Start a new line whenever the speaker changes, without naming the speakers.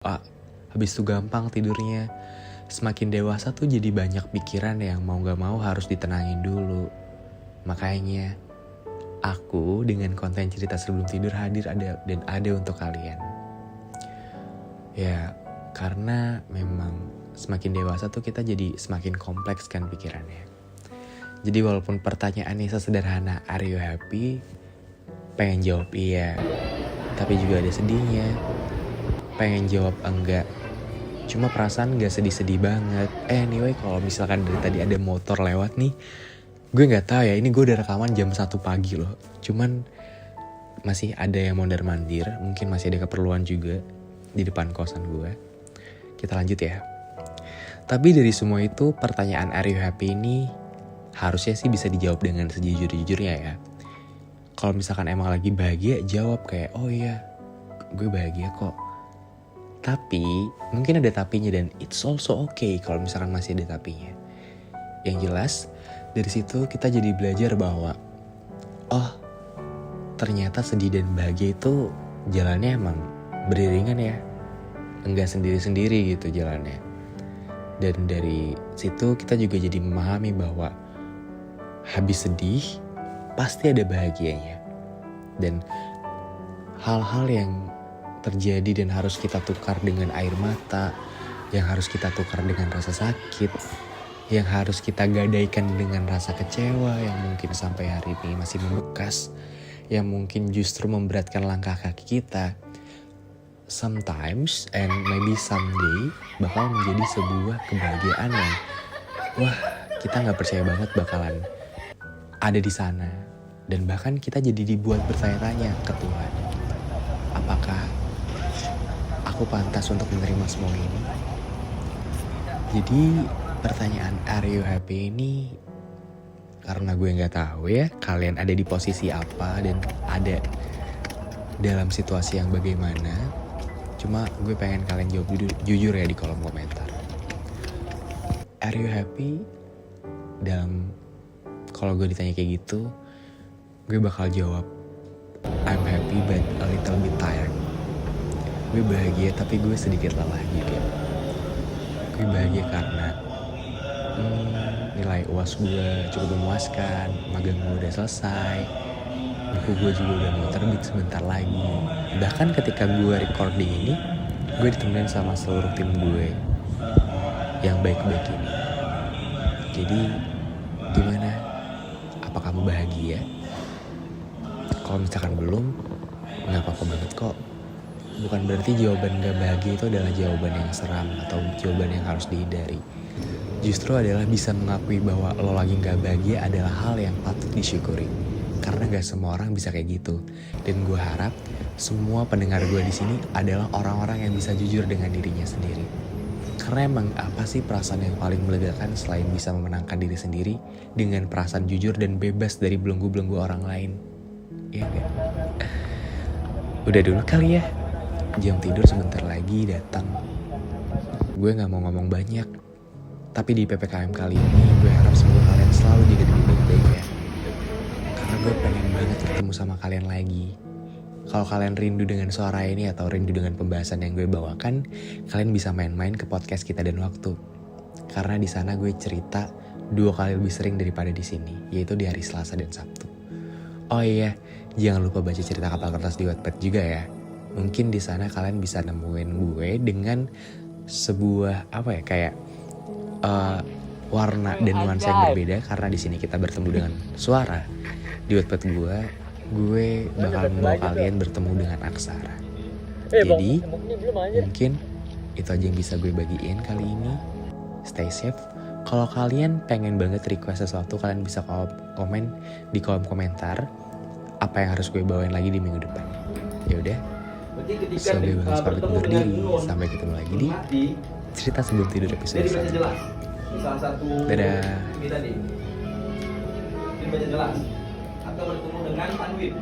Habis itu gampang tidurnya. Semakin dewasa tuh jadi banyak pikiran yang mau gak mau harus ditenangin dulu. Makanya aku dengan konten cerita sebelum tidur hadir dan ada untuk kalian. Ya karena memang semakin dewasa tuh kita jadi semakin kompleks kan pikirannya. Jadi walaupun pertanyaannya sesederhana are you happy, pengen jawab iya, tapi juga ada sedihnya. Pengen jawab enggak, cuma perasaan gak sedih-sedih banget. Anyway, kalau misalkan dari tadi ada motor lewat nih, gue gak tahu ya, ini gue udah rekaman jam 1 pagi loh. Cuman masih ada yang mondar-mandir, mungkin masih ada keperluan juga di depan kosan gue. Kita lanjut ya. Tapi dari semua itu, pertanyaan are you happy ini harusnya sih bisa dijawab dengan sejujur-jujurnya ya. Kalau misalkan emang lagi bahagia, jawab kayak, oh iya, gue bahagia kok. Tapi, mungkin ada tapinya dan it's also okay kalau misalkan masih ada tapinya. Yang jelas, dari situ kita jadi belajar bahwa, oh, ternyata sedih dan bahagia itu jalannya emang beriringan ya. Enggak sendiri-sendiri gitu jalannya. Dan dari situ kita juga jadi memahami bahwa habis sedih, pasti ada bahagianya. Dan hal-hal yang terjadi dan harus kita tukar dengan air mata, yang harus kita tukar dengan rasa sakit, yang harus kita gadaikan dengan rasa kecewa yang mungkin sampai hari ini masih membekas, yang mungkin justru memberatkan langkah kaki kita, sometimes and maybe someday bakal menjadi sebuah kebahagiaan yang wah, kita gak percaya banget bakalan ada di sana. Dan bahkan kita jadi dibuat bertanya-tanya ke Tuhan, apakah aku pantas untuk menerima semua ini? Jadi pertanyaan are you happy ini, karena gue gak tahu ya kalian ada di posisi apa dan ada dalam situasi yang bagaimana. Cuma gue pengen kalian jawab jujur ya di kolom komentar. Are you happy? Kalau gue ditanya kayak gitu, gue bakal jawab I'm happy but a little bit tired. Gue bahagia tapi gue sedikit lelah juga. Gue bahagia karena nilai UAS gue cukup memuaskan, magang gue udah selesai, buku gue juga udah mau terbit sebentar lagi. Bahkan ketika gue recording ini, gue ditemenin sama seluruh tim gue yang baik-baik ini. Jadi gimana? Apa kamu bahagia? Kalau misalkan belum, gak apa-apa banget kok. Bukan berarti jawaban gak bahagia itu adalah jawaban yang seram atau jawaban yang harus dihindari. Justru adalah bisa mengakui bahwa lo lagi gak bahagia adalah hal yang patut disyukuri. Karena gak semua orang bisa kayak gitu. Dan gue harap semua pendengar gue di sini adalah orang-orang yang bisa jujur dengan dirinya sendiri. Karena emang apa sih perasaan yang paling melegakan selain bisa memenangkan diri sendiri dengan perasaan jujur dan bebas dari belenggu-belenggu orang lain? Iya gak? Udah dulu kali ya. Jam tidur sebentar lagi datang. Gue gak mau ngomong banyak, tapi di PPKM kali ini gue harap semoga kalian selalu jaga diri baik-baik ya. Karena gue pengen banget ketemu sama kalian lagi. Kalau kalian rindu dengan suara ini atau rindu dengan pembahasan yang gue bawakan, kalian bisa main-main ke podcast Kita dan Waktu. Karena di sana gue cerita 2 kali lebih sering daripada di sini, yaitu di hari Selasa dan Sabtu. Oh iya, jangan lupa baca cerita Kapal Kertas di Wattpad juga ya. Mungkin di sana kalian bisa nemuin gue dengan sebuah warna dan nuansa yang berbeda, karena di sini kita bertemu dengan suara. Di Wattpad gue bakal membawa kalian bertemu dengan aksara. Jadi mungkin itu aja yang bisa gue bagiin kali ini. Stay safe. Kalau kalian pengen banget request sesuatu, kalian bisa komen di kolom komentar apa yang harus gue bawain lagi di minggu depan. Ya udah, sebagai balas pamit undur diri. Sampai ketemu lagi di cerita sebelum tidur episode selanjutnya. Dadah.
Baca jelas atau bertemu dengan Tanwin.